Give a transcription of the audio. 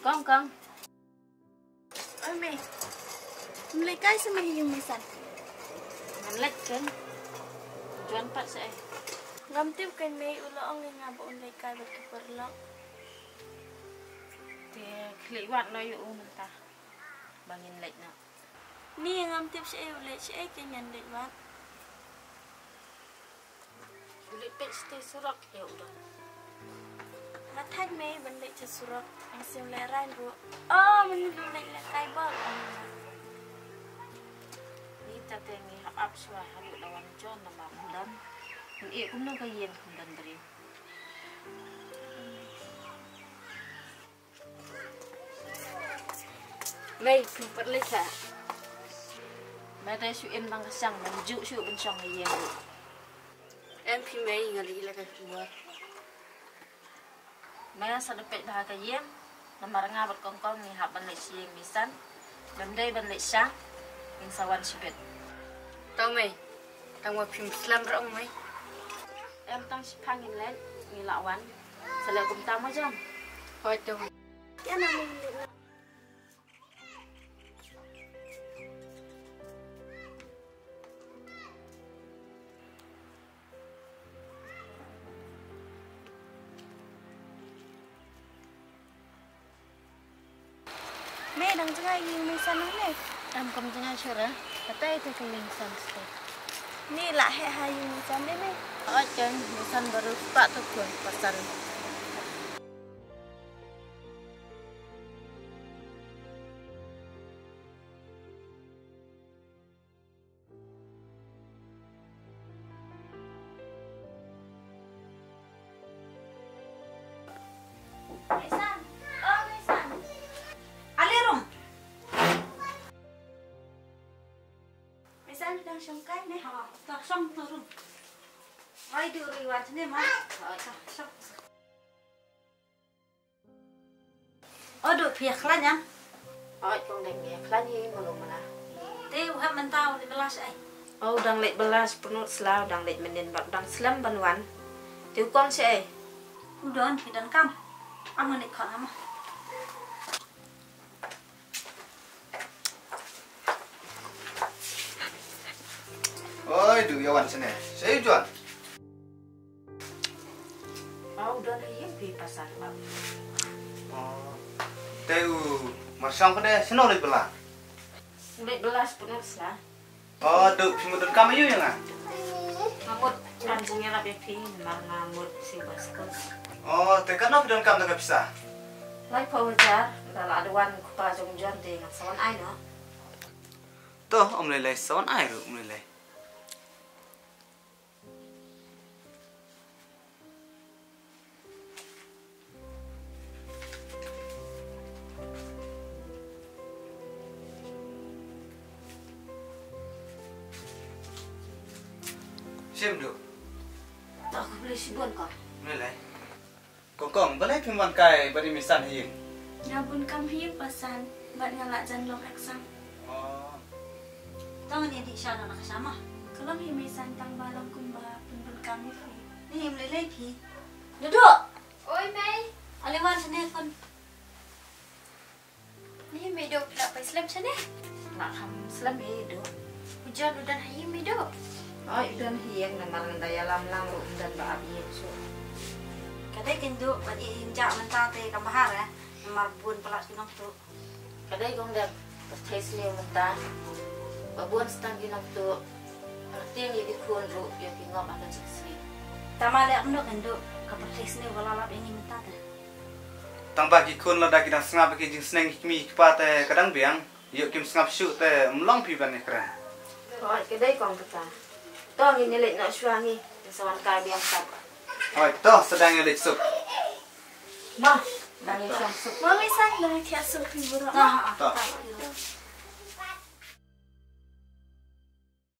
Con. Ôi mẹ, lấy cái sao mày dùng mày sẵn? Mình lệch kênh. Juan pat sa Ngam tiếp cái mẹ ulo ông nghe ngam bọn lấy cái bật cái bật lọ. Thì khỉ hoạt nói dụ mình ta. Bằng nhìn lệch nào. Ni ngam tiếp sẽ lấy sẽ cái nhận định bác. Ulit pet stay surak ya udah. Mà thách mẹ vẫn lấy cho surak. Anh xem lấy rai bố. Mình lấy là cái bớt. Ni ta tengi hap up suah halu lawan John nama kundan. Iya kum nang kayen kundan dari. Mày phun bật lên cả. Mày đây sự em bằng sang mình dụ sự bên trong này yên. Em phi mày ngali là cái buat. Mày sa depet bah cái yem. Namar nga bat kongkong ni hap ban lek siang misan. Dan day ban lek sang. Ing sawan sibet. Tao mày, tao ngồi phim slam rộng mày. Em tăng pangin lên, ni lawan. Sala kum tama jam. Thôi tao. Cái nào mình lấy là mẹ đang chơi gì mình sẵn không này? Am kom tengah syurah. Kata itu keling san. Ni lah hai mình sẵn đấy mẹ. Oh, jan, misan baru pak tu pun pasar. Mẹ sẵn. Mẹ sẵn. Alirum. Mẹ sẵn đang sống cái này. Tao xong tao rồi. Ai đưa rồi vào thế này mà. Xong. Được việc là nhá. Oh, kong deng ya. Plan ye belum mana. Tiêu hấp mình tao đi belas ai. Oh, dang lek belas penut selau dang lek menin bak dang selam banwan. Tiu kon se. Udah thì dan cam. Ăn mình còn lắm. Oi, du yawan sini. Saya Juan. Oh, udah ye pi pasar pak. Oh. Teu masang pada seno le bela. Lek belas penut selah. Oh, du pimudun kami yu yang ah. Ngamut ranjingnya lah pi mar ngamut si baskus. Oh, tekan no pidon kam tak bisa. Lai pawajar, dala aduan kupa jongjon de ngam sawan ai no. Tuh, om lele sawan air om lele. Sim du. Tak aku beli sibun kau. Lele. Kokong, balai piman kai bari misan hiing. Ngabun kam hiu pasan. Bat ngalak jan long aksam. Oh. Tao nghe đi sao nó sama. Kalau hiu misan tang balong kumba pun kami fi. Ni em lấy phi. Duduk. Oi mày. Aliwan sini kon. Ni mày dok tak pai slap sana. Nak ham selam ye do. Hujan udan hiu mày dok. Oh, dan hiang namar daya lam lang ru dan ba abi so. Kadai kindu bagi injak mentah te kambahar ya. Nomor bun pelak kinong tu. Kadai gong dak tes ni mentah. Babuan stang ginam tu. Artiang ye dikun ru ye kingom akan siksi. Tama le amno kindu kapatis ni wala lap ini mentah te. Tang bagi kun la dagi dang sngap ki jing sneng mi kpa te kadang biang. Yuk kim sngap shu te mlong pi ban ekran. Oh, kadai gong kata. Tong ini lek nak suangi. Sawan kai biang sap. Oi, toh sedang elik sup. Mah, dangi suang sup. Mami san dah tiap sup hiburan. Nah, Toh. tak.